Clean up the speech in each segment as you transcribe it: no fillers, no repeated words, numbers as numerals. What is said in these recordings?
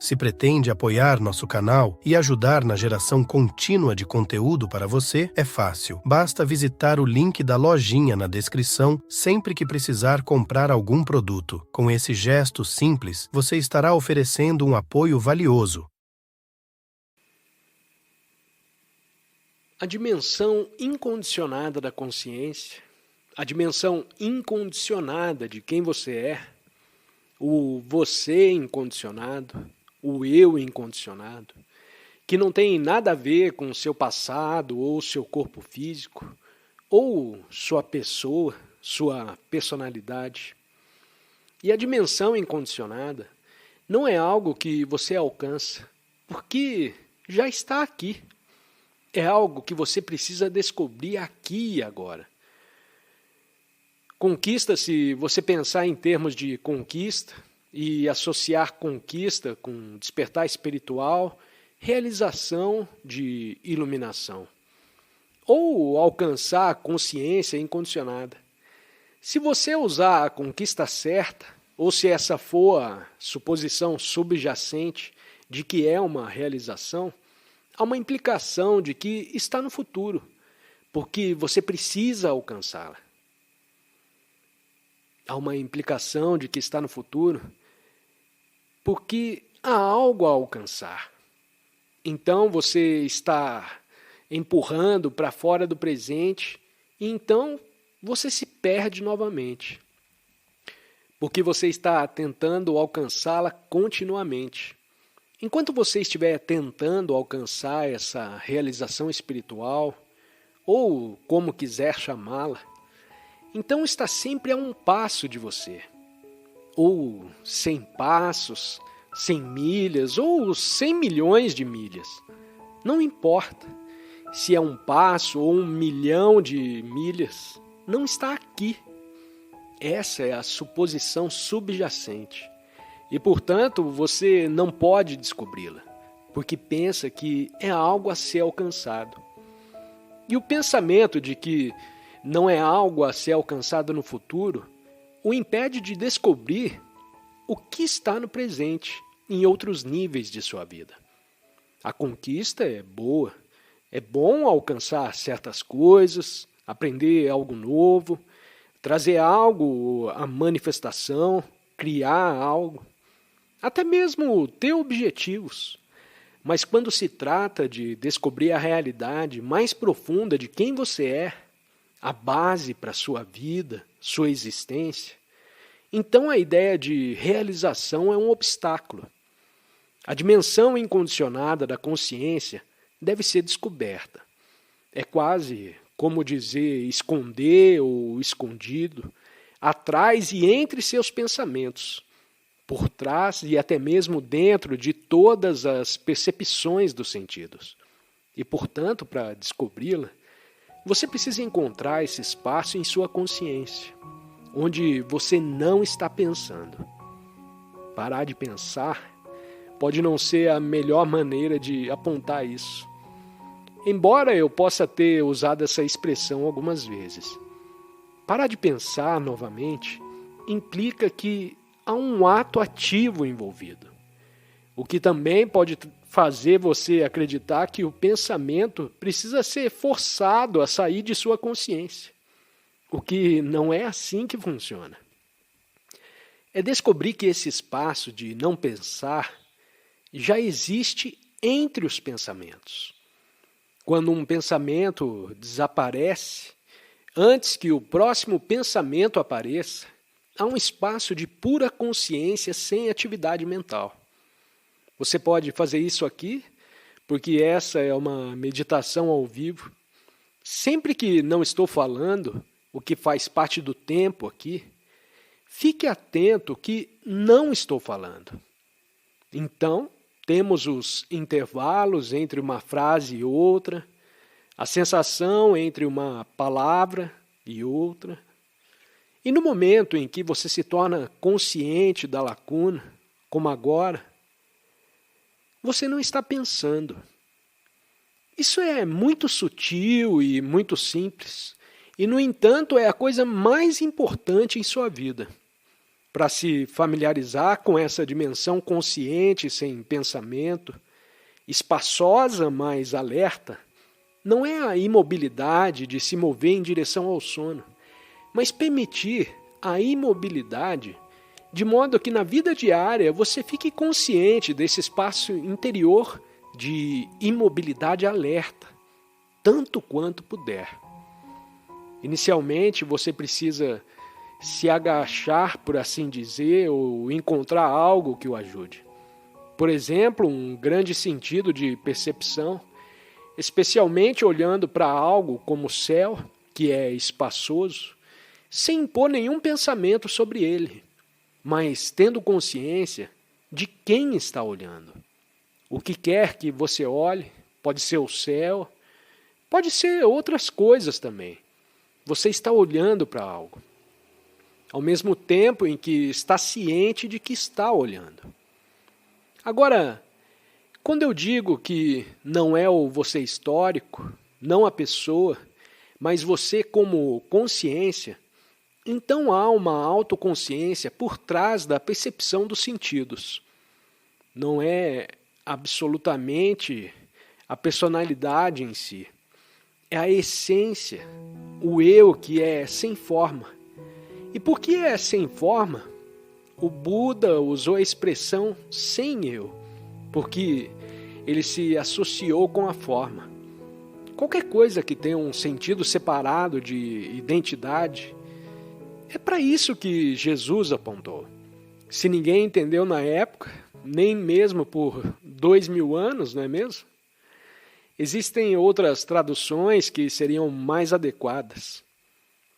Se pretende apoiar nosso canal e ajudar na geração contínua de conteúdo para você, é fácil. Basta visitar o link da lojinha na descrição sempre que precisar comprar algum produto. Com esse gesto simples, você estará oferecendo um apoio valioso. A dimensão incondicionada da consciência, a dimensão incondicionada de quem você é, o você incondicionado, o eu incondicionado, que não tem nada a ver com o seu passado ou seu corpo físico, ou sua pessoa, sua personalidade. E a dimensão incondicionada não é algo que você alcança, porque já está aqui. É algo que você precisa descobrir aqui e agora. Conquista, se você pensar em termos de conquista e associar conquista com despertar espiritual, realização de iluminação, ou alcançar a consciência incondicionada. Se você usar a conquista certa, ou se essa for a suposição subjacente de que é uma realização, há uma implicação de que está no futuro, porque você precisa alcançá-la. Há uma implicação de que está no futuro, porque há algo a alcançar. Então você está empurrando para fora do presente e então você se perde novamente. Porque você está tentando alcançá-la continuamente. Enquanto você estiver tentando alcançar essa realização espiritual, ou como quiser chamá-la, então está sempre a um passo de você. Ou 100 passos, 100 milhas, ou 100 milhões de milhas. Não importa se é um passo ou 1 milhão de milhas, não está aqui. Essa é a suposição subjacente. E, portanto, você não pode descobri-la, porque pensa que é algo a ser alcançado. E o pensamento de que não é algo a ser alcançado no futuro o impede de descobrir o que está no presente, em outros níveis de sua vida. A conquista é boa, é bom alcançar certas coisas, aprender algo novo, trazer algo à manifestação, criar algo, até mesmo ter objetivos. Mas quando se trata de descobrir a realidade mais profunda de quem você é, a base para a sua vida, sua existência, então a ideia de realização é um obstáculo. A dimensão incondicionada da consciência deve ser descoberta. É quase como dizer esconder ou escondido, atrás e entre seus pensamentos, por trás e até mesmo dentro de todas as percepções dos sentidos. E, portanto, para descobri-la, você precisa encontrar esse espaço em sua consciência, onde você não está pensando. Parar de pensar pode não ser a melhor maneira de apontar isso. Embora eu possa ter usado essa expressão algumas vezes. Parar de pensar novamente implica que há um ato ativo envolvido, o que também pode fazer você acreditar que o pensamento precisa ser forçado a sair de sua consciência, o que não é assim que funciona. É descobrir que esse espaço de não pensar já existe entre os pensamentos. Quando um pensamento desaparece, antes que o próximo pensamento apareça, há um espaço de pura consciência sem atividade mental. Você pode fazer isso aqui, porque essa é uma meditação ao vivo. Sempre que não estou falando, o que faz parte do tempo aqui, fique atento que não estou falando. Então, temos os intervalos entre uma frase e outra, a sensação entre uma palavra e outra. E no momento em que você se torna consciente da lacuna, como agora, você não está pensando. Isso é muito sutil e muito simples, e no entanto é a coisa mais importante em sua vida. para se familiarizar com essa dimensão consciente sem pensamento, espaçosa, mas alerta, não é a imobilidade de se mover em direção ao sono, mas permitir a imobilidade de modo que na vida diária você fique consciente desse espaço interior de imobilidade alerta, tanto quanto puder. Inicialmente você precisa se agachar, por assim dizer, ou encontrar algo que o ajude. Por exemplo, um grande sentido de percepção, especialmente olhando para algo como o céu, que é espaçoso, sem impor nenhum pensamento sobre ele, mas tendo consciência de quem está olhando. O que quer que você olhe, pode ser o céu, pode ser outras coisas também. Você está olhando para algo, ao mesmo tempo em que está ciente de que está olhando. Agora, quando eu digo que não é o você histórico, não a pessoa, mas você como consciência, então há uma autoconsciência por trás da percepção dos sentidos. Não é absolutamente a personalidade em si. É a essência, o eu que é sem forma. E por que é sem forma? O Buda usou a expressão sem eu, porque ele se associou com a forma. Qualquer coisa que tenha um sentido separado de identidade, é para isso que Jesus apontou. Se ninguém entendeu na época, nem mesmo por 2000 anos, não é mesmo? Existem outras traduções que seriam mais adequadas.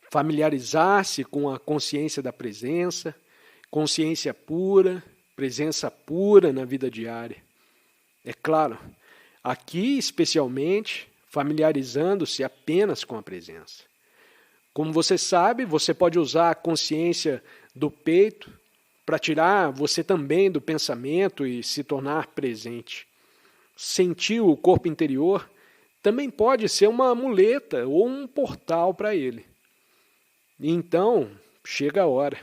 Familiarizar-se com a consciência da presença, consciência pura, presença pura na vida diária. É claro, aqui especialmente, familiarizando-se apenas com a presença. Como você sabe, você pode usar a consciência do peito para tirar você também do pensamento e se tornar presente. Sentir o corpo interior também pode ser uma muleta ou um portal para ele. E então, chega a hora,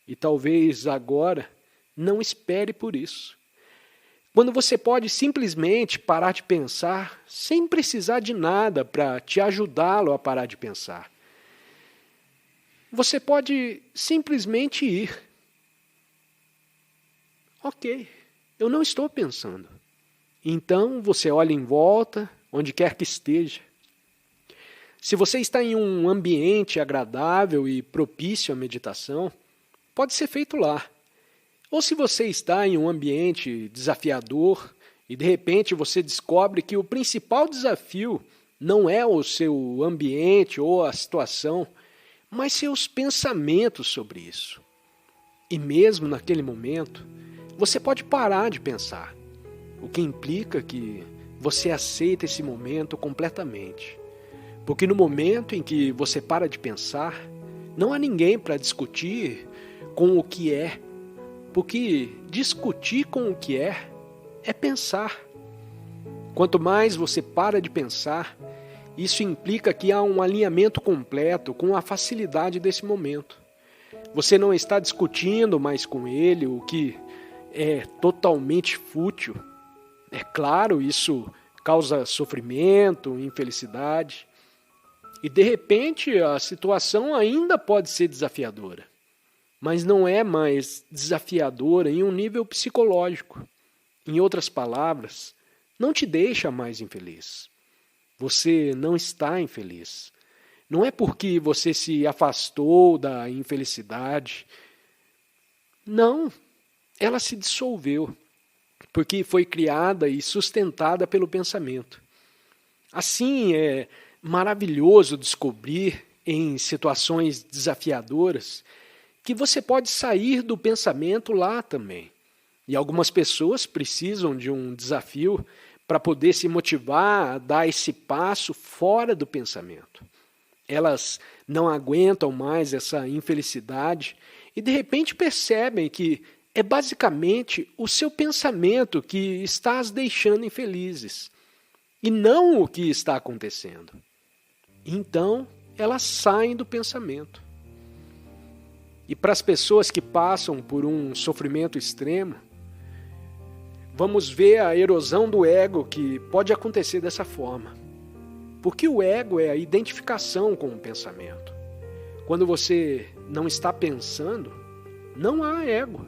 e talvez agora não espere por isso. Quando você pode simplesmente parar de pensar sem precisar de nada para te ajudá-lo a parar de pensar. Você pode simplesmente ir. Ok, eu não estou pensando. Então você olha em volta, onde quer que esteja. Se você está em um ambiente agradável e propício à meditação, pode ser feito lá. Ou se você está em um ambiente desafiador e de repente você descobre que o principal desafio não é o seu ambiente ou a situação, mas seus pensamentos sobre isso. E mesmo naquele momento, você pode parar de pensar, o que implica que você aceita esse momento completamente. Porque no momento em que você para de pensar, não há ninguém para discutir com o que é. Porque discutir com o que é pensar. Quanto mais você para de pensar, isso implica que há um alinhamento completo com a facilidade desse momento. Você não está discutindo mais com ele, o que é totalmente fútil. É claro, isso causa sofrimento, infelicidade. E de repente a situação ainda pode ser desafiadora. Mas não é mais desafiadora em um nível psicológico. Em outras palavras, não te deixa mais infeliz. Você não está infeliz. Não é porque você se afastou da infelicidade. Não, ela se dissolveu, porque foi criada e sustentada pelo pensamento. Assim, é maravilhoso descobrir em situações desafiadoras que você pode sair do pensamento lá também. E algumas pessoas precisam de um desafio para poder se motivar a dar esse passo fora do pensamento. Elas não aguentam mais essa infelicidade e de repente percebem que é basicamente o seu pensamento que está as deixando infelizes e não o que está acontecendo. Então, elas saem do pensamento. E para as pessoas que passam por um sofrimento extremo, vamos ver a erosão do ego que pode acontecer dessa forma. Porque o ego é a identificação com o pensamento. Quando você não está pensando, não há ego.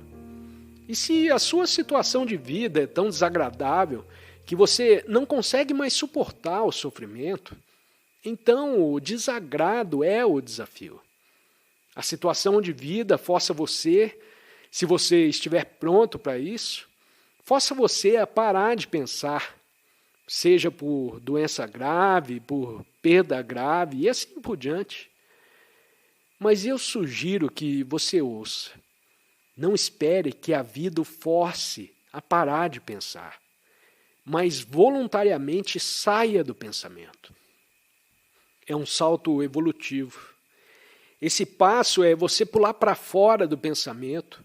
E se a sua situação de vida é tão desagradável que você não consegue mais suportar o sofrimento, então o desagrado é o desafio. A situação de vida força você, se você estiver pronto para isso, força você a parar de pensar, seja por doença grave, por perda grave e assim por diante. Mas eu sugiro que você ouça. Não espere que a vida o force a parar de pensar, mas voluntariamente saia do pensamento. É um salto evolutivo. Esse passo é você pular para fora do pensamento,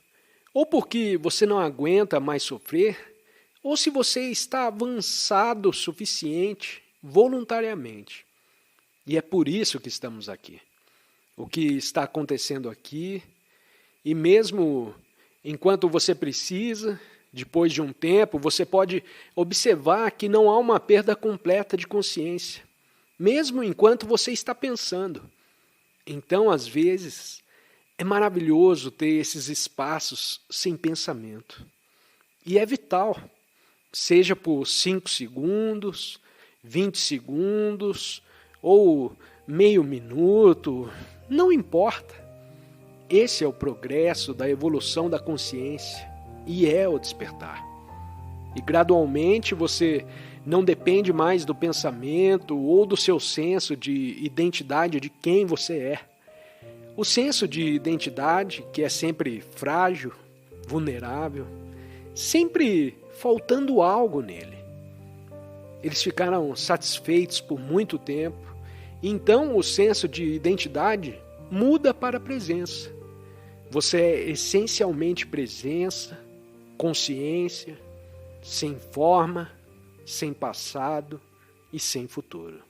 ou porque você não aguenta mais sofrer, ou se você está avançado o suficiente voluntariamente. E é por isso que estamos aqui. O que está acontecendo aqui, e mesmo enquanto você precisa, depois de um tempo, você pode observar que não há uma perda completa de consciência, mesmo enquanto você está pensando. Então, às vezes, é maravilhoso ter esses espaços sem pensamento. E é vital, seja por 5 segundos, 20 segundos ou meio minuto, não importa. Esse é o progresso da evolução da consciência e é o despertar. E gradualmente você não depende mais do pensamento ou do seu senso de identidade de quem você é. O senso de identidade, que é sempre frágil, vulnerável, sempre faltando algo nele. Eles ficaram satisfeitos por muito tempo, e então o senso de identidade muda para a presença. Você é essencialmente presença, consciência, sem forma, sem passado e sem futuro.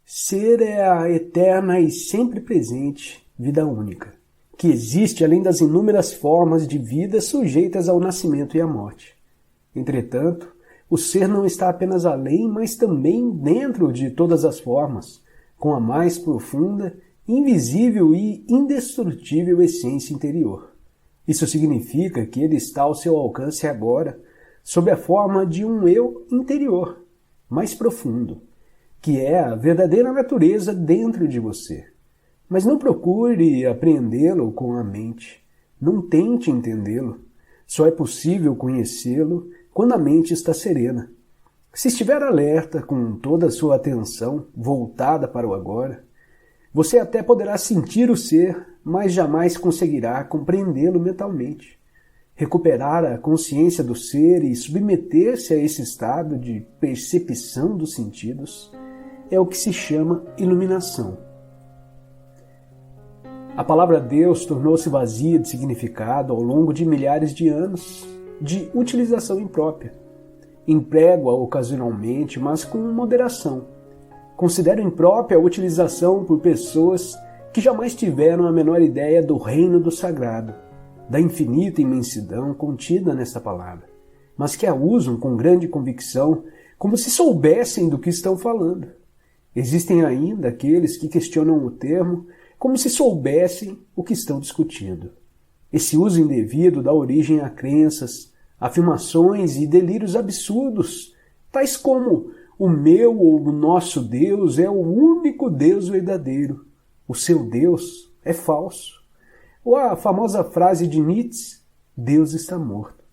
Ser é a eterna e sempre presente vida única, que existe além das inúmeras formas de vida sujeitas ao nascimento e à morte. Entretanto, o ser não está apenas além, mas também dentro de todas as formas, com a mais profunda, invisível e indestrutível essência interior. Isso significa que ele está ao seu alcance agora, sob a forma de um eu interior, mais profundo, que é a verdadeira natureza dentro de você. Mas não procure apreendê-lo com a mente. Não tente entendê-lo. Só é possível conhecê-lo quando a mente está serena. Se estiver alerta, com toda a sua atenção voltada para o agora, você até poderá sentir o ser, mas jamais conseguirá compreendê-lo mentalmente. Recuperar a consciência do ser e submeter-se a esse estado de percepção dos sentidos é o que se chama iluminação. A palavra Deus tornou-se vazia de significado ao longo de milhares de anos de utilização imprópria. Emprego-a ocasionalmente, mas com moderação. Considero imprópria a utilização por pessoas que jamais tiveram a menor ideia do reino do sagrado, da infinita imensidão contida nessa palavra, mas que a usam com grande convicção, como se soubessem do que estão falando. Existem ainda aqueles que questionam o termo como se soubessem o que estão discutindo. Esse uso indevido dá origem a crenças, afirmações e delírios absurdos, tais como o meu ou o nosso Deus é o único Deus verdadeiro, o seu Deus é falso. Ou a famosa frase de Nietzsche, Deus está morto.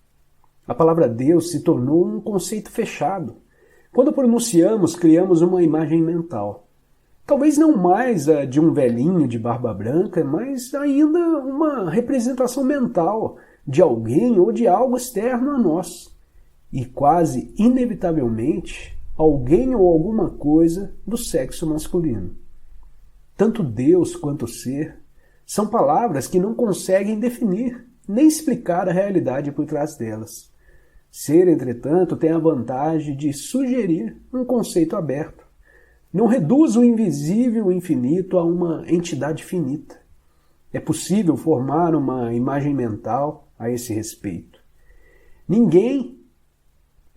A palavra Deus se tornou um conceito fechado. Quando pronunciamos, criamos uma imagem mental. Talvez não mais a de um velhinho de barba branca, mas ainda uma representação mental de alguém ou de algo externo a nós. E quase inevitavelmente, alguém ou alguma coisa do sexo masculino. Tanto Deus quanto ser são palavras que não conseguem definir nem explicar a realidade por trás delas. Ser, entretanto, tem a vantagem de sugerir um conceito aberto. Não reduz o invisível infinito a uma entidade finita. É possível formar uma imagem mental a esse respeito.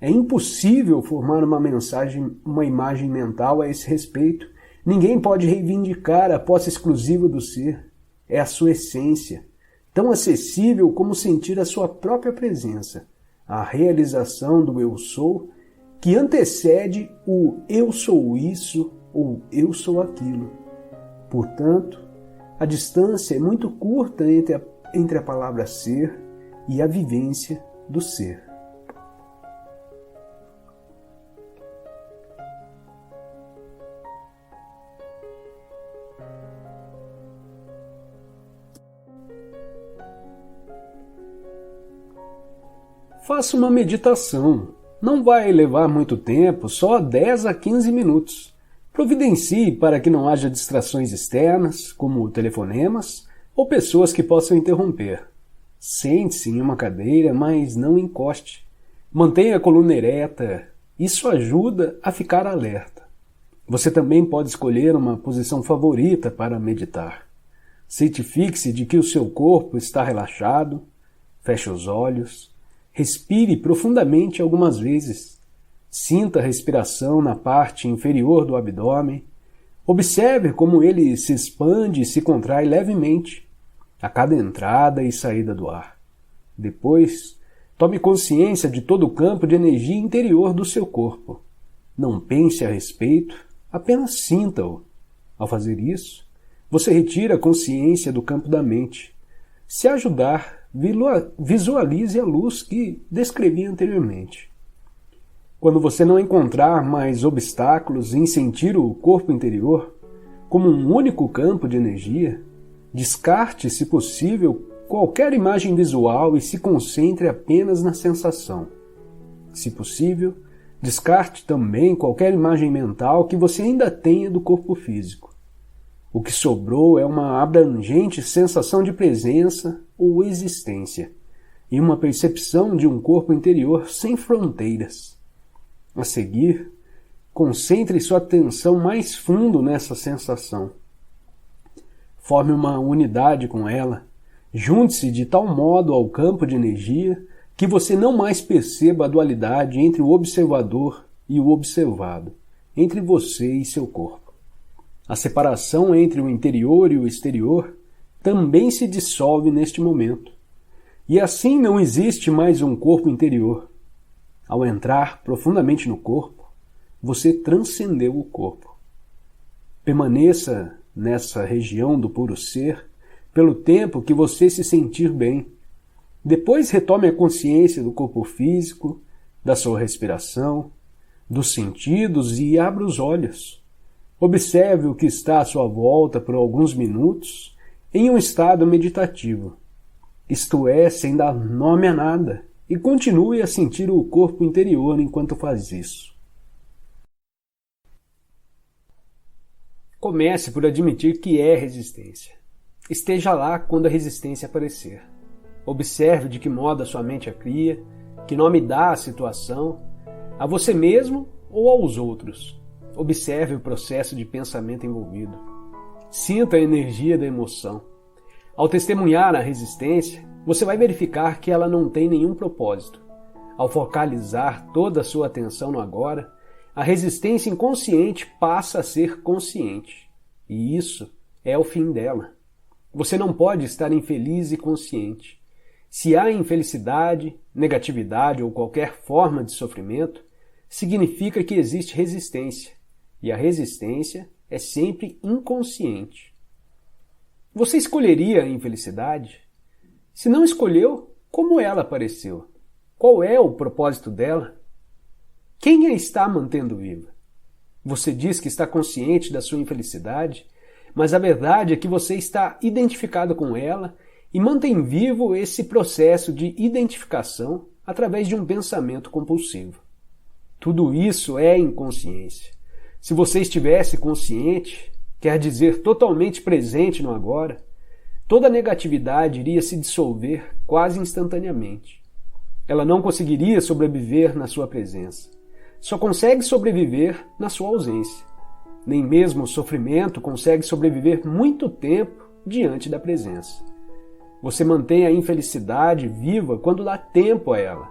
É impossível formar uma imagem mental a esse respeito. Ninguém pode reivindicar a posse exclusiva do ser. É a sua essência, tão acessível como sentir a sua própria presença, a realização do eu sou, que antecede o eu sou isso ou eu sou aquilo. Portanto, a distância é muito curta entre a palavra ser e a vivência do ser. Faça uma meditação. Não vai levar muito tempo, só 10 a 15 minutos. Providencie para que não haja distrações externas, como telefonemas ou pessoas que possam interromper. Sente-se em uma cadeira, mas não encoste. Mantenha a coluna ereta. Isso ajuda a ficar alerta. Você também pode escolher uma posição favorita para meditar. Certifique-se de que o seu corpo está relaxado. Feche os olhos. Respire profundamente algumas vezes. Sinta a respiração na parte inferior do abdômen. Observe como ele se expande e se contrai levemente a cada entrada e saída do ar. Depois, tome consciência de todo o campo de energia interior do seu corpo. Não pense a respeito, apenas sinta-o. Ao fazer isso, você retira a consciência do campo da mente. Se ajudar, visualize a luz que descrevi anteriormente. Quando você não encontrar mais obstáculos em sentir o corpo interior como um único campo de energia, descarte, se possível, qualquer imagem visual e se concentre apenas na sensação. Se possível, descarte também qualquer imagem mental que você ainda tenha do corpo físico. O que sobrou é uma abrangente sensação de presença ou existência, e uma percepção de um corpo interior sem fronteiras. A seguir, concentre sua atenção mais fundo nessa sensação. Forme uma unidade com ela, junte-se de tal modo ao campo de energia que você não mais perceba a dualidade entre o observador e o observado, entre você e seu corpo. A separação entre o interior e o exterior também se dissolve neste momento. E assim não existe mais um corpo interior. Ao entrar profundamente no corpo, você transcendeu o corpo. Permaneça nessa região do puro ser pelo tempo que você se sentir bem. Depois retome a consciência do corpo físico, da sua respiração, dos sentidos e abra os olhos. Observe o que está à sua volta por alguns minutos em um estado meditativo, isto é, sem dar nome a nada, e continue a sentir o corpo interior enquanto faz isso. Comece por admitir que é resistência. Esteja lá quando a resistência aparecer. Observe de que modo a sua mente a cria, que nome dá à situação, a você mesmo ou aos outros. Observe o processo de pensamento envolvido. Sinta a energia da emoção. Ao testemunhar a resistência, você vai verificar que ela não tem nenhum propósito. Ao focalizar toda a sua atenção no agora, a resistência inconsciente passa a ser consciente. E isso é o fim dela. Você não pode estar infeliz e consciente. Se há infelicidade, negatividade ou qualquer forma de sofrimento, significa que existe resistência. E a resistência é sempre inconsciente. Você escolheria a infelicidade? Se não escolheu, como ela apareceu? Qual é o propósito dela? Quem a está mantendo viva? Você diz que está consciente da sua infelicidade, mas a verdade é que você está identificado com ela e mantém vivo esse processo de identificação através de um pensamento compulsivo. Tudo isso é inconsciência. Se você estivesse consciente, quer dizer totalmente presente no agora, toda negatividade iria se dissolver quase instantaneamente. Ela não conseguiria sobreviver na sua presença. Só consegue sobreviver na sua ausência. Nem mesmo o sofrimento consegue sobreviver muito tempo diante da presença. Você mantém a infelicidade viva quando dá tempo a ela.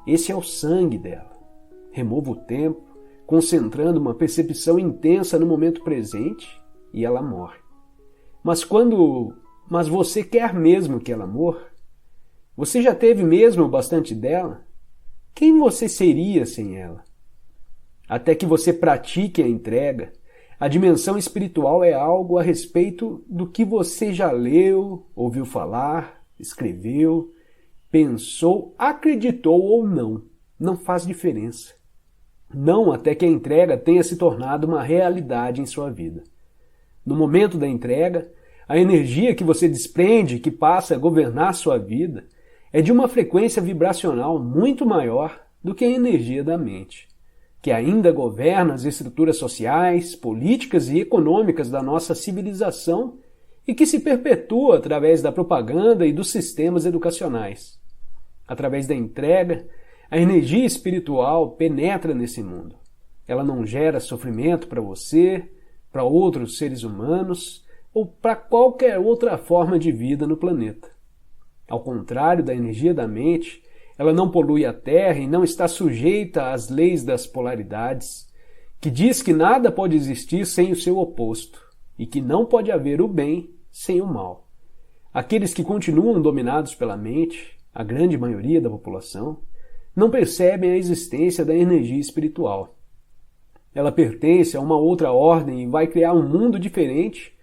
Esse é o sangue dela. Remova o tempo, concentrando uma percepção intensa no momento presente, e ela morre. Mas você quer mesmo que ela morra? Você já teve mesmo bastante dela? Quem você seria sem ela? Até que você pratique a entrega, a dimensão espiritual é algo a respeito do que você já leu, ouviu falar, escreveu, pensou, acreditou ou não. Não faz diferença. Não até que a entrega tenha se tornado uma realidade em sua vida. No momento da entrega, a energia que você desprende, que passa a governar sua vida, é de uma frequência vibracional muito maior do que a energia da mente, que ainda governa as estruturas sociais, políticas e econômicas da nossa civilização e que se perpetua através da propaganda e dos sistemas educacionais. Através da entrega, a energia espiritual penetra nesse mundo. Ela não gera sofrimento para você, para outros seres humanos ou para qualquer outra forma de vida no planeta. Ao contrário da energia da mente, ela não polui a Terra e não está sujeita às leis das polaridades, que diz que nada pode existir sem o seu oposto e que não pode haver o bem sem o mal. Aqueles que continuam dominados pela mente, a grande maioria da população, não percebem a existência da energia espiritual. Ela pertence a uma outra ordem e vai criar um mundo diferente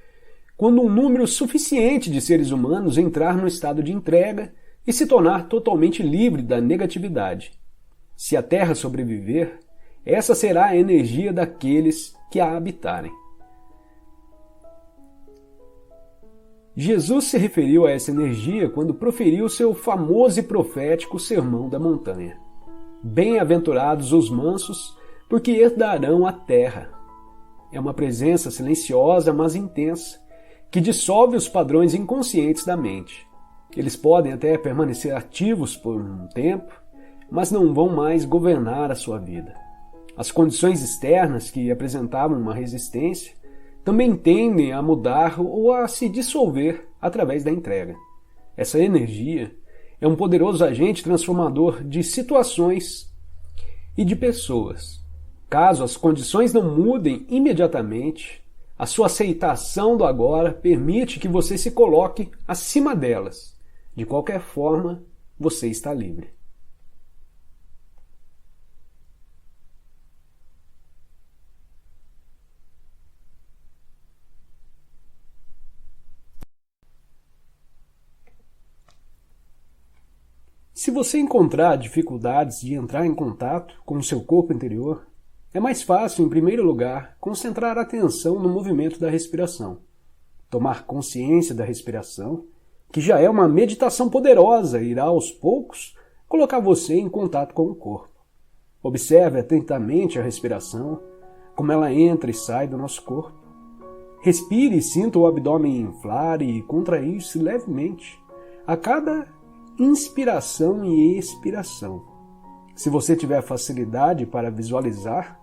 quando um número suficiente de seres humanos entrar no estado de entrega e se tornar totalmente livre da negatividade. Se a Terra sobreviver, essa será a energia daqueles que a habitarem. Jesus se referiu a essa energia quando proferiu seu famoso e profético Sermão da Montanha. Bem-aventurados os mansos, porque herdarão a terra. É uma presença silenciosa, mas intensa, que dissolve os padrões inconscientes da mente. Eles podem até permanecer ativos por um tempo, mas não vão mais governar a sua vida. As condições externas que apresentavam uma resistência também tendem a mudar ou a se dissolver através da entrega. Essa energia é um poderoso agente transformador de situações e de pessoas. Caso as condições não mudem imediatamente, a sua aceitação do agora permite que você se coloque acima delas. De qualquer forma, você está livre. Se você encontrar dificuldades de entrar em contato com o seu corpo interior, é mais fácil, em primeiro lugar, concentrar a atenção no movimento da respiração. Tomar consciência da respiração, que já é uma meditação poderosa, irá aos poucos colocar você em contato com o corpo. Observe atentamente a respiração, como ela entra e sai do nosso corpo. Respire e sinta o abdômen inflar e contrair-se levemente a cada inspiração e expiração. Se você tiver facilidade para visualizar,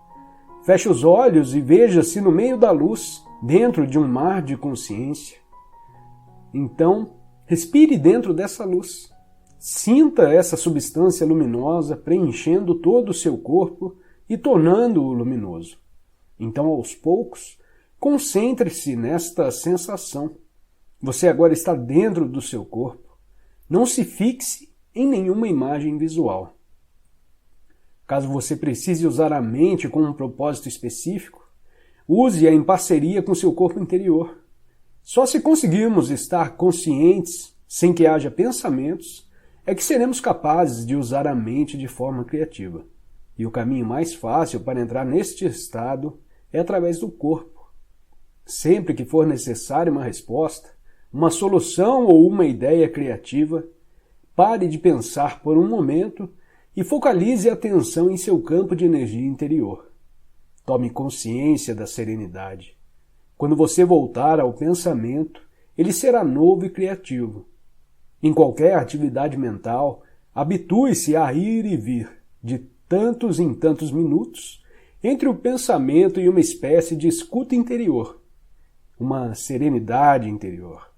feche os olhos e veja-se no meio da luz, dentro de um mar de consciência. Então, respire dentro dessa luz. Sinta essa substância luminosa preenchendo todo o seu corpo e tornando-o luminoso. Então, aos poucos, concentre-se nesta sensação. Você agora está dentro do seu corpo. Não se fixe em nenhuma imagem visual. Caso você precise usar a mente com um propósito específico, use-a em parceria com seu corpo interior. Só se conseguirmos estar conscientes, sem que haja pensamentos, é que seremos capazes de usar a mente de forma criativa. E o caminho mais fácil para entrar neste estado é através do corpo. Sempre que for necessária uma resposta, uma solução ou uma ideia criativa, pare de pensar por um momento e focalize a atenção em seu campo de energia interior. Tome consciência da serenidade. Quando você voltar ao pensamento, ele será novo e criativo. Em qualquer atividade mental, habitue-se a ir e vir, de tantos em tantos minutos, entre o pensamento e uma espécie de escuta interior, uma serenidade interior.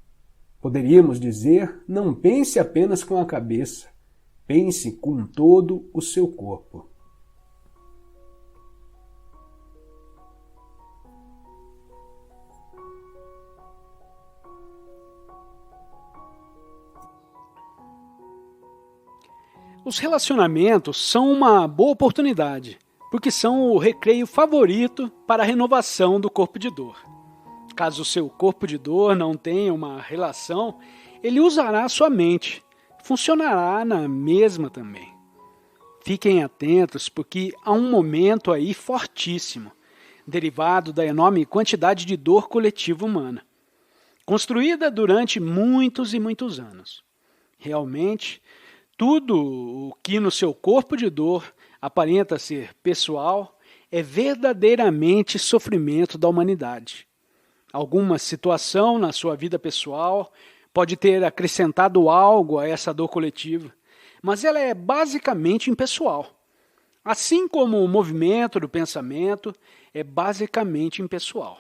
Poderíamos dizer, não pense apenas com a cabeça, pense com todo o seu corpo. Os relacionamentos são uma boa oportunidade, porque são o recreio favorito para a renovação do corpo de dor. Caso o seu corpo de dor não tenha uma relação, ele usará a sua mente, funcionará na mesma também. Fiquem atentos, porque há um momento aí fortíssimo, derivado da enorme quantidade de dor coletiva humana, construída durante muitos e muitos anos. Realmente, tudo o que no seu corpo de dor aparenta ser pessoal é verdadeiramente sofrimento da humanidade. Alguma situação na sua vida pessoal pode ter acrescentado algo a essa dor coletiva, mas ela é basicamente impessoal. Assim como o movimento do pensamento é basicamente impessoal.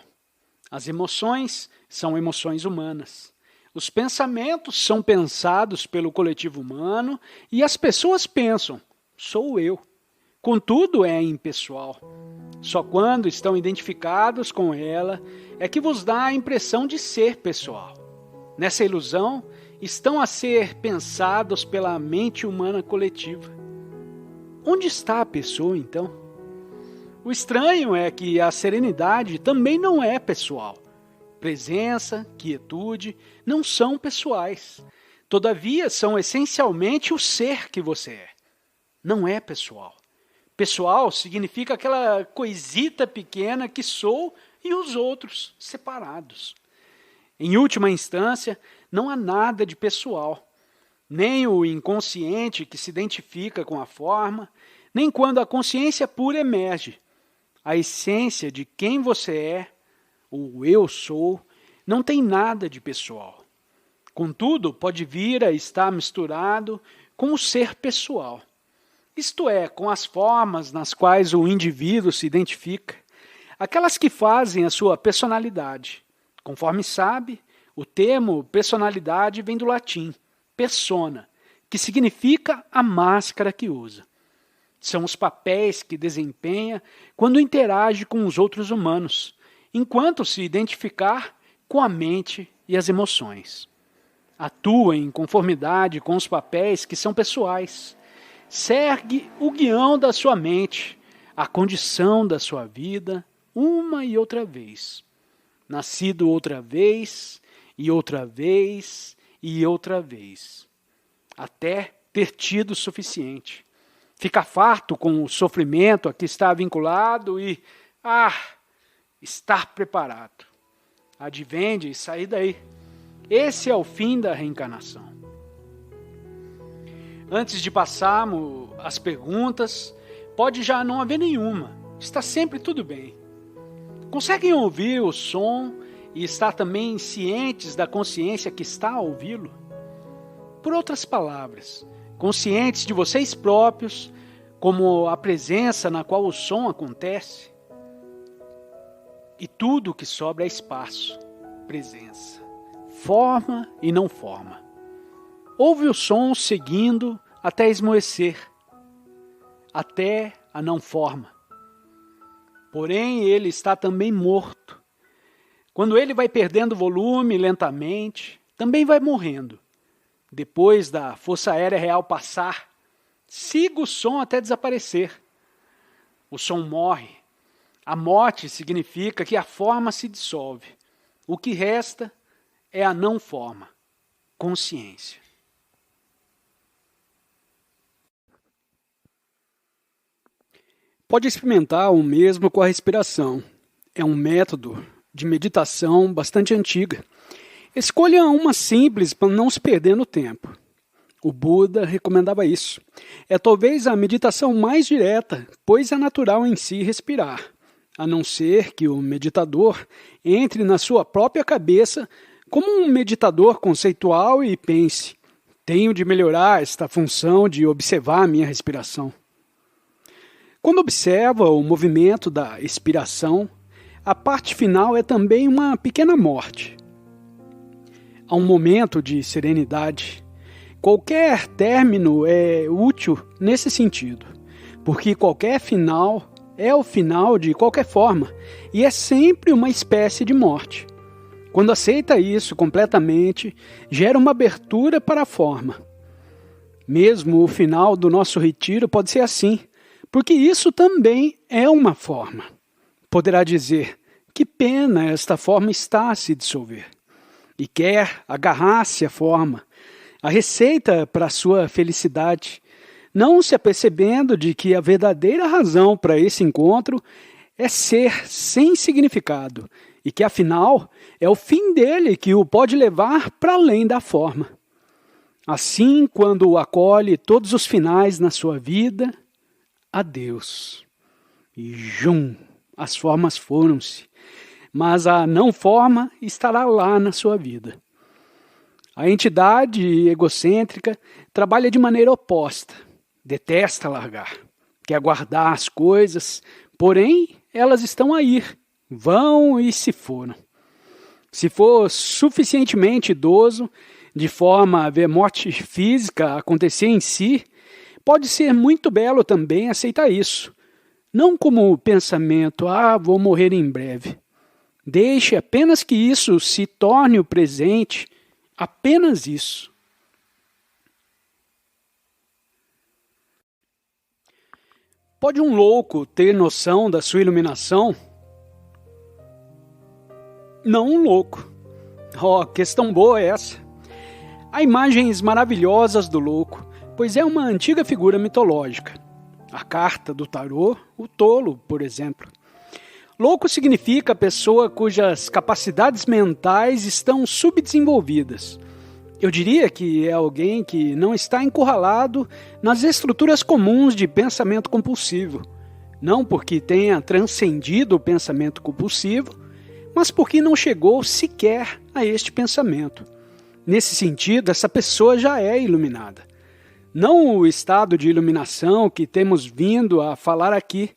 As emoções são emoções humanas. Os pensamentos são pensados pelo coletivo humano e as pessoas pensam, sou eu. Contudo, é impessoal. Só quando estão identificados com ela é que vos dá a impressão de ser pessoal. Nessa ilusão, estão a ser pensados pela mente humana coletiva. Onde está a pessoa, então? O estranho é que a serenidade também não é pessoal. Presença, quietude, não são pessoais. Todavia, são essencialmente o ser que você é. Não é pessoal. Pessoal significa aquela coisita pequena que sou e os outros separados. Em última instância, não há nada de pessoal. Nem o inconsciente que se identifica com a forma, nem quando a consciência pura emerge. A essência de quem você é, o eu sou, não tem nada de pessoal. Contudo, pode vir a estar misturado com o ser pessoal. Isto é, com as formas nas quais o indivíduo se identifica, aquelas que fazem a sua personalidade. Conforme sabe, o termo personalidade vem do latim, persona, que significa a máscara que usa. São os papéis que desempenha quando interage com os outros humanos, enquanto se identificar com a mente e as emoções. Atua em conformidade com os papéis que são pessoais. Segue o guião da sua mente, a condição da sua vida, uma e outra vez. Nascido outra vez, e outra vez, e outra vez. Até ter tido o suficiente. Fica farto com o sofrimento a que está vinculado e, estar preparado. Advende e sair daí. Esse é o fim da reencarnação. Antes de passarmos as perguntas, pode já não haver nenhuma. Está sempre tudo bem. Conseguem ouvir o som e estar também cientes da consciência que está a ouvi-lo? Por outras palavras, conscientes de vocês próprios, como a presença na qual o som acontece? E tudo o que sobra é espaço, presença, forma e não forma. Ouve o som seguindo até esmoecer, até a não forma. Porém, ele está também morto. Quando ele vai perdendo volume lentamente, também vai morrendo. Depois da força aérea real passar, siga o som até desaparecer. O som morre. A morte significa que a forma se dissolve. O que resta é a não forma, consciência. Pode experimentar o mesmo com a respiração. É um método de meditação bastante antiga. Escolha uma simples para não se perder no tempo. O Buda recomendava isso. É talvez a meditação mais direta, pois é natural em si respirar, a não ser que o meditador entre na sua própria cabeça como um meditador conceitual e pense: tenho de melhorar esta função de observar a minha respiração. Quando observa o movimento da expiração, a parte final é também uma pequena morte. Há um momento de serenidade. Qualquer término é útil nesse sentido, porque qualquer final é o final de qualquer forma e é sempre uma espécie de morte. Quando aceita isso completamente, gera uma abertura para a forma. Mesmo o final do nosso retiro pode ser assim, porque isso também é uma forma. Poderá dizer, que pena esta forma está a se dissolver. E quer agarrar-se à forma, a receita para a sua felicidade, não se apercebendo de que a verdadeira razão para esse encontro é ser sem significado e que, afinal, é o fim dele que o pode levar para além da forma. Assim, quando acolhe todos os finais na sua vida, adeus. E as formas foram-se, mas a não forma estará lá na sua vida. A entidade egocêntrica trabalha de maneira oposta, detesta largar, quer guardar as coisas, porém elas estão a ir, vão e se foram. Se for suficientemente idoso, de forma a ver morte física acontecer em si, pode ser muito belo também aceitar isso. Não como pensamento, vou morrer em breve. Deixe apenas que isso se torne o presente, apenas isso. Pode um louco ter noção da sua iluminação? Não um louco. Questão boa essa. Há imagens maravilhosas do louco, pois é uma antiga figura mitológica. A carta do tarô, o tolo, por exemplo. Louco significa pessoa cujas capacidades mentais estão subdesenvolvidas. Eu diria que é alguém que não está encurralado nas estruturas comuns de pensamento compulsivo. Não porque tenha transcendido o pensamento compulsivo, mas porque não chegou sequer a este pensamento. Nesse sentido, essa pessoa já é iluminada. Não o estado de iluminação que temos vindo a falar aqui,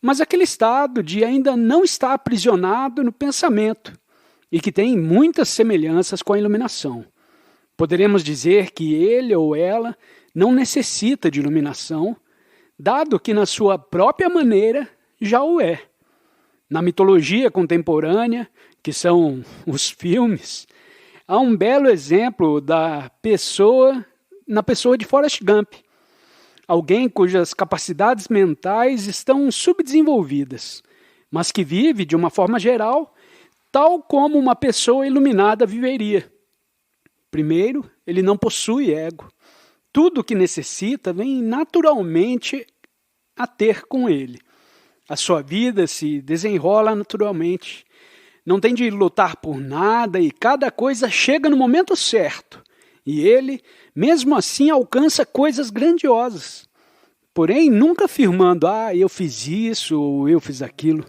mas aquele estado de ainda não estar aprisionado no pensamento e que tem muitas semelhanças com a iluminação. Poderemos dizer que ele ou ela não necessita de iluminação, dado que na sua própria maneira já o é. Na mitologia contemporânea, que são os filmes, há um belo exemplo na pessoa de Forrest Gump. Alguém cujas capacidades mentais estão subdesenvolvidas, mas que vive de uma forma geral, tal como uma pessoa iluminada viveria. Primeiro, ele não possui ego. Tudo o que necessita vem naturalmente a ter com ele. A sua vida se desenrola naturalmente. Não tem de lutar por nada e cada coisa chega no momento certo. E ele, mesmo assim, alcança coisas grandiosas. Porém, nunca afirmando, eu fiz isso ou eu fiz aquilo.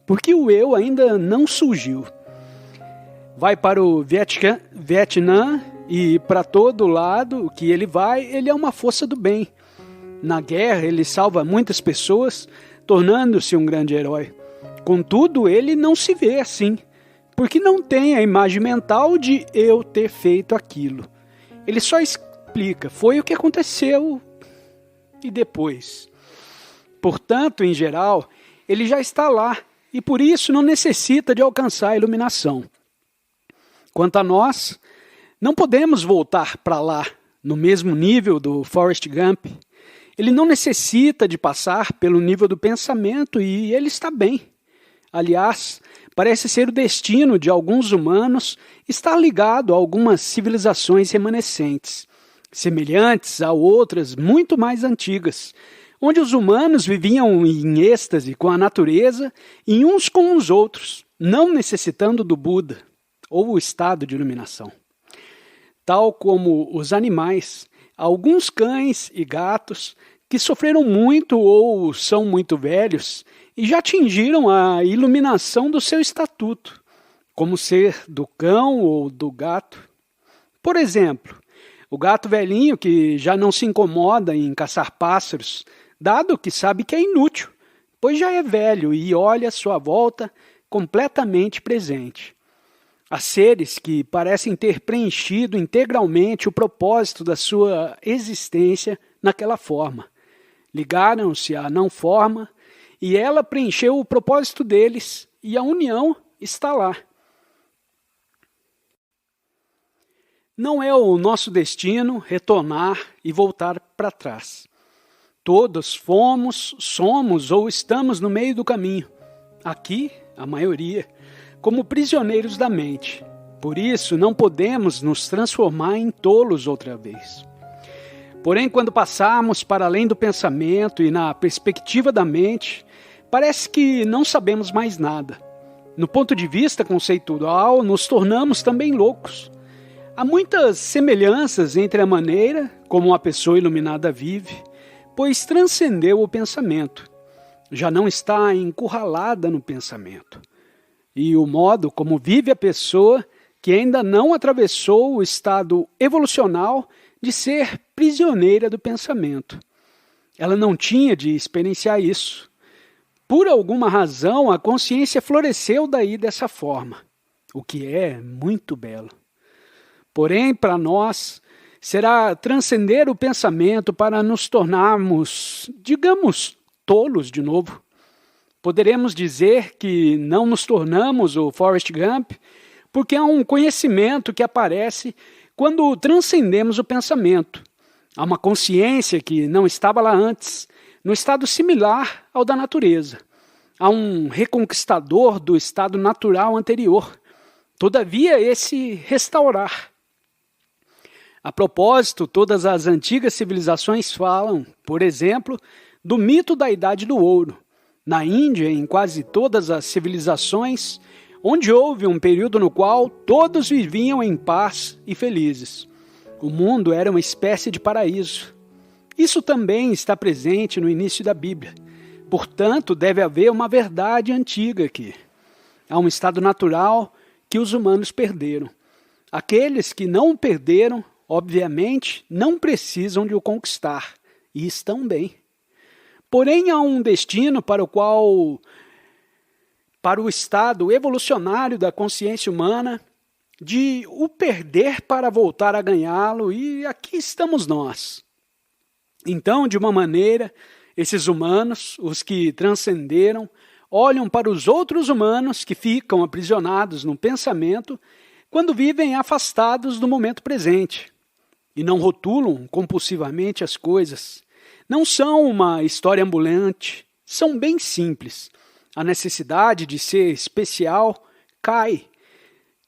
Porque o eu ainda não surgiu. Vai para o Vietnã e para todo lado que ele vai, ele é uma força do bem. Na guerra, ele salva muitas pessoas, tornando-se um grande herói. Contudo, ele não se vê assim, porque não tem a imagem mental de eu ter feito aquilo. Ele só explica, foi o que aconteceu e depois. Portanto, em geral, ele já está lá e por isso não necessita de alcançar a iluminação. Quanto a nós, não podemos voltar para lá, no mesmo nível do Forrest Gump. Ele não necessita de passar pelo nível do pensamento e ele está bem. Aliás, parece ser o destino de alguns humanos estar ligado a algumas civilizações remanescentes, semelhantes a outras muito mais antigas, onde os humanos viviam em êxtase com a natureza e uns com os outros, não necessitando do Buda ou o estado de iluminação. Tal como os animais, alguns cães e gatos que sofreram muito ou são muito velhos e já atingiram a iluminação do seu estatuto, como ser do cão ou do gato. Por exemplo, o gato velhinho que já não se incomoda em caçar pássaros, dado que sabe que é inútil, pois já é velho e olha à sua volta completamente presente. Há seres que parecem ter preenchido integralmente o propósito da sua existência naquela forma. Ligaram-se à não forma e ela preencheu o propósito deles e a união está lá. Não é o nosso destino retornar e voltar para trás. Todos fomos, somos ou estamos no meio do caminho. Aqui, a maioria, como prisioneiros da mente. Por isso, não podemos nos transformar em tolos outra vez. Porém, quando passarmos para além do pensamento e na perspectiva da mente, parece que não sabemos mais nada. No ponto de vista conceitual, nos tornamos também loucos. Há muitas semelhanças entre a maneira como uma pessoa iluminada vive, pois transcendeu o pensamento, já não está encurralada no pensamento, e o modo como vive a pessoa que ainda não atravessou o estado evolucional de ser prisioneira do pensamento. Ela não tinha de experienciar isso. Por alguma razão, a consciência floresceu daí dessa forma, o que é muito belo. Porém, para nós, será transcender o pensamento para nos tornarmos, digamos, tolos de novo. Poderemos dizer que não nos tornamos o Forrest Gump, porque há um conhecimento que aparece quando transcendemos o pensamento. Há uma consciência que não estava lá antes, no estado similar ao da natureza. Há um reconquistador do estado natural anterior. Todavia, esse restaurar. A propósito, todas as antigas civilizações falam, por exemplo, do mito da Idade do Ouro. Na Índia, em quase todas as civilizações, onde houve um período no qual todos viviam em paz e felizes. O mundo era uma espécie de paraíso. Isso também está presente no início da Bíblia. Portanto, deve haver uma verdade antiga aqui. Há um estado natural que os humanos perderam. Aqueles que não o perderam, obviamente, não precisam de o conquistar, e estão bem. Porém, há um destino para o estado evolucionário da consciência humana, de o perder para voltar a ganhá-lo, e aqui estamos nós. Então, de uma maneira, esses humanos, os que transcenderam, olham para os outros humanos que ficam aprisionados no pensamento quando vivem afastados do momento presente. E não rotulam compulsivamente as coisas. Não são uma história ambulante, são bem simples. A necessidade de ser especial cai.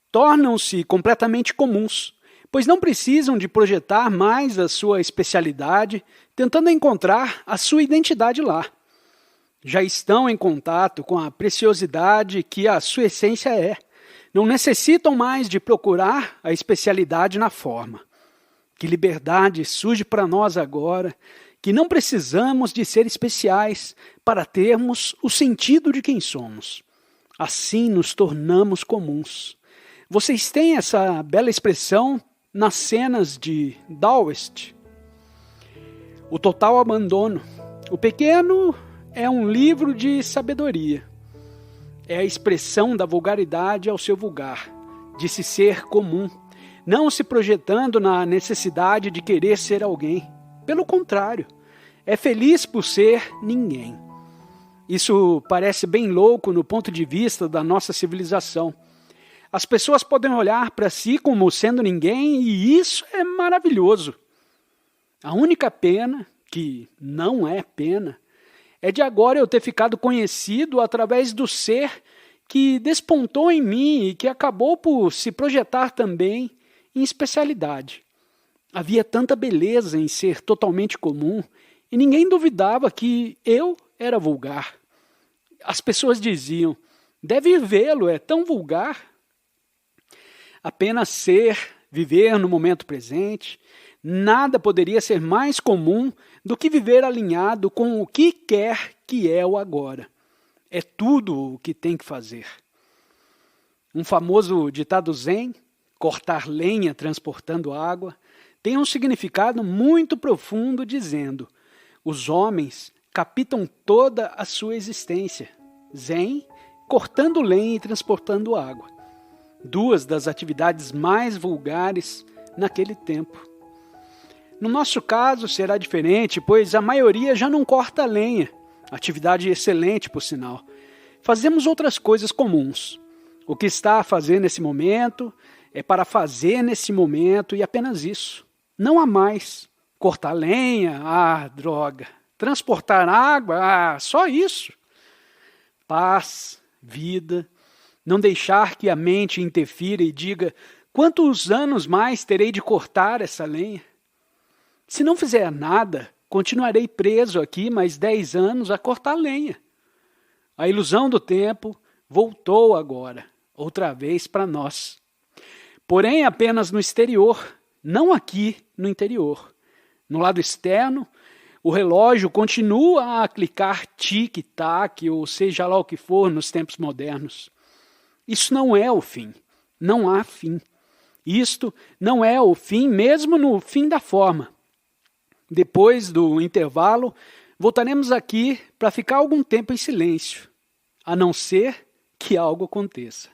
Tornam-se completamente comuns, pois não precisam de projetar mais a sua especialidade, tentando encontrar a sua identidade lá. Já estão em contato com a preciosidade que a sua essência é. Não necessitam mais de procurar a especialidade na forma. Que liberdade surge para nós agora, que não precisamos de ser especiais para termos o sentido de quem somos. Assim nos tornamos comuns. Vocês têm essa bela expressão nas cenas de Daoist. O total abandono. O pequeno é um livro de sabedoria. É a expressão da vulgaridade ao seu vulgar, de se ser comum. Não se projetando na necessidade de querer ser alguém. Pelo contrário, é feliz por ser ninguém. Isso parece bem louco no ponto de vista da nossa civilização. As pessoas podem olhar para si como sendo ninguém e isso é maravilhoso. A única pena, que não é pena, é de agora eu ter ficado conhecido através do ser que despontou em mim e que acabou por se projetar também em especialidade. Havia tanta beleza em ser totalmente comum e ninguém duvidava que eu era vulgar. As pessoas diziam, deve vê-lo, é tão vulgar. Apenas ser, viver no momento presente, nada poderia ser mais comum do que viver alinhado com o que quer que é o agora. É tudo o que tem que fazer. Um famoso ditado zen, cortar lenha transportando água, tem um significado muito profundo dizendo: os homens captam toda a sua existência. Zen, cortando lenha e transportando água. Duas das atividades mais vulgares naquele tempo. No nosso caso será diferente, pois a maioria já não corta lenha. Atividade excelente, por sinal. Fazemos outras coisas comuns. O que está a fazer nesse momento é para fazer nesse momento e apenas isso. Não há mais. Cortar lenha? Ah, droga. Transportar água? Ah, só isso. Paz, vida, não deixar que a mente interfira e diga quantos anos mais terei de cortar essa lenha. Se não fizer nada, continuarei preso aqui mais 10 anos a cortar lenha. A ilusão do tempo voltou agora, outra vez para nós. Porém, apenas no exterior, não aqui no interior. No lado externo, o relógio continua a clicar tic-tac, ou seja lá o que for, nos tempos modernos. Isso não é o fim. Não há fim. Isto não é o fim, mesmo no fim da forma. Depois do intervalo, voltaremos aqui para ficar algum tempo em silêncio, a não ser que algo aconteça.